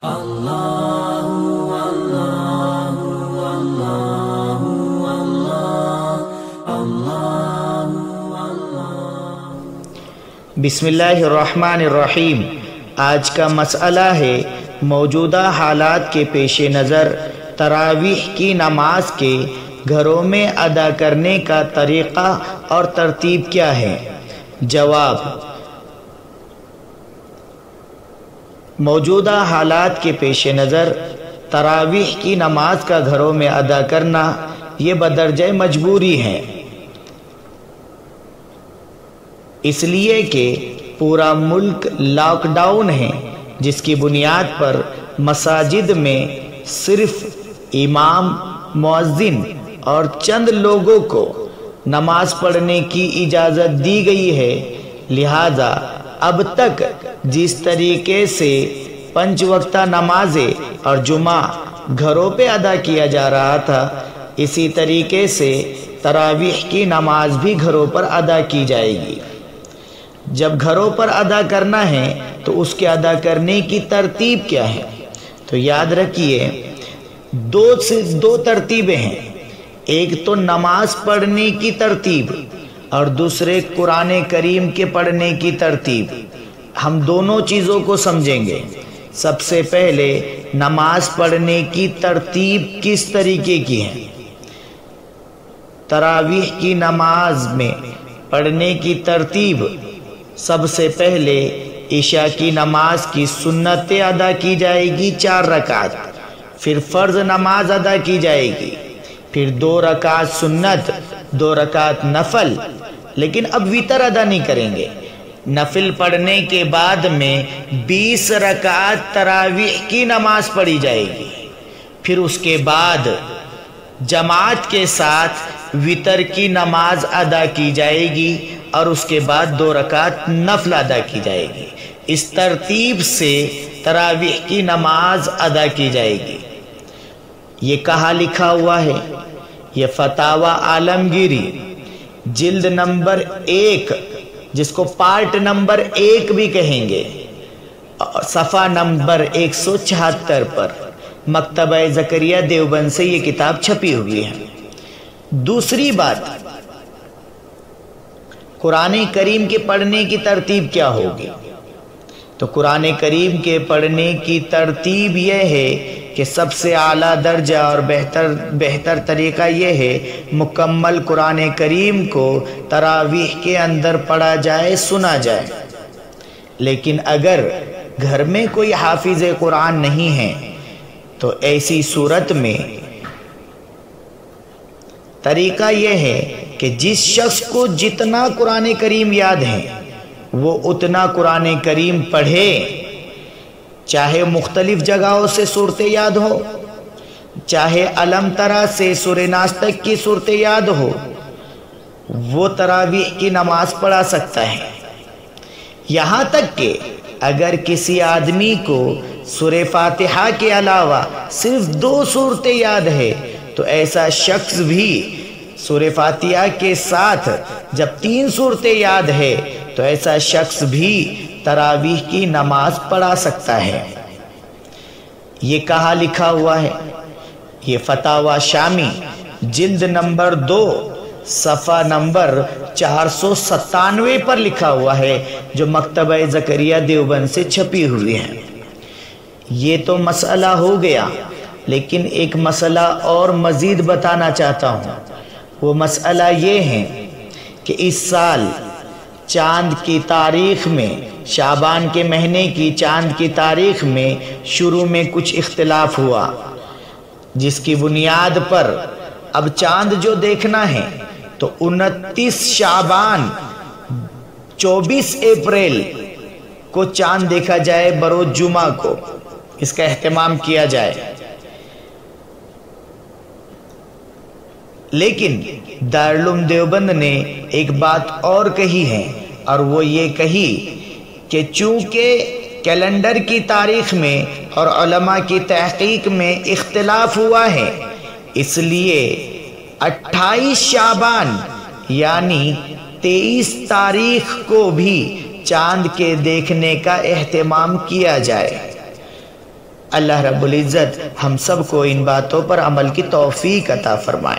बिस्मिल्लाहिर्रहमानिर्रहीम। आज का मसला है मौजूदा हालात के पेश नज़र तरावीह की नमाज के घरों में अदा करने का तरीक़ा और तरतीब क्या है। जवाब, मौजूदा हालात के पेश नज़र तरावीह की नमाज का घरों में अदा करना ये बदरजे मजबूरी है, इसलिए कि पूरा मुल्क लॉकडाउन है, जिसकी बुनियाद पर मसाजिद में सिर्फ इमाम, मुअज्जिन और चंद लोगों को नमाज पढ़ने की इजाज़त दी गई है। लिहाजा अब तक जिस तरीके से 5 वक्ता नमाजें और जुमा घरों पे अदा किया जा रहा था, इसी तरीके से तरावीह की नमाज भी घरों पर अदा की जाएगी। जब घरों पर अदा करना है तो उसके अदा करने की तरतीब क्या है, तो याद रखिए दो तरतीबें हैं। एक तो नमाज पढ़ने की तरतीब और दूसरे कुरान करीम के पढ़ने की तरतीब। हम दोनों चीज़ों को समझेंगे। सबसे पहले नमाज पढ़ने की तरतीब किस तरीके की है। तरावीह की नमाज में पढ़ने की तरतीब, सबसे पहले इशा की नमाज की सुन्नतें अदा की जाएगी 4 रकात, फिर फ़र्ज़ नमाज अदा की जाएगी, फिर 2 रकात सुन्नत, 2 रकात नफल। लेकिन अब वितर अदा नहीं करेंगे। नफिल पढ़ने के बाद में 20 रकात तरावीह की नमाज पढ़ी जाएगी, फिर उसके बाद जमात के साथ वितर की नमाज अदा की जाएगी और उसके बाद 2 रकात नफल अदा की जाएगी। इस तरतीब से तरावीह की नमाज अदा की जाएगी। ये कहाँ लिखा हुआ है? ये फतावा आलमगीरी जिल्द नंबर 1, जिसको पार्ट नंबर 1 भी कहेंगे, सफ़ा नंबर 176 पर मकतबा ज़करिया देवबंद से ये किताब छपी हुई है। दूसरी बात, कुरान करीम के पढ़ने की तरतीब क्या होगी। तो कुरान करीम के पढ़ने की तरतीब यह है कि सबसे आला दर्जा और बेहतर तरीक़ा यह है मुकम्मल कुरान करीम को तरावीह के अंदर पढ़ा जाए, सुना जाए। लेकिन अगर घर में कोई हाफिज़ कुरान नहीं है तो ऐसी सूरत में तरीका यह है कि जिस शख्स को जितना कुरान करीम याद है वो उतना कुरान करीम पढ़े, चाहे मुख्तलिफ जगहों से सूरतें याद हो, चाहे अलम तरा से सूरे नास तक की सूरतें याद हो, वो तरावीह की नमाज पढ़ा सकता है। यहाँ तक कि अगर किसी आदमी को सूरे फातिहा के अलावा सिर्फ 2 सूरतें याद है तो ऐसा शख्स भी सूरे फातिहा के साथ जब 3 सूरतें याद है तो ऐसा शख्स भी तरावीह की नमाज पढ़ा सकता है। ये कहाँ लिखा हुआ है? ये फतावा शामी जिल्द नंबर 2 सफ़ा नंबर 497 पर लिखा हुआ है, जो मकतबा ज़करिया देवबंद से छपी हुई है। ये तो मसला हो गया, लेकिन एक मसला और मज़ीद बताना चाहता हूँ। वो मसला ये है कि इस साल चांद की तारीख़ में, शाबान के महीने की चांद की तारीख़ में शुरू में कुछ इख्तिलाफ हुआ, जिसकी बुनियाद पर अब चांद जो देखना है तो 29 शाबान 24 अप्रैल को चांद देखा जाए, बरोज़ जुमा को इसका एहतमाम किया जाए। लेकिन दारुल देवबंद ने एक बात और कही है, और वो ये कही कि चूँकि कैलेंडर की तारीख में और उलमा की तहकीक में इख्तिलाफ हुआ है, इसलिए 28 शाबान यानी 23 तारीख को भी चांद के देखने का एहतमाम किया जाए। اللہ رب العزت ہم سب کو ان باتوں پر عمل کی توفیق عطا فرمائے۔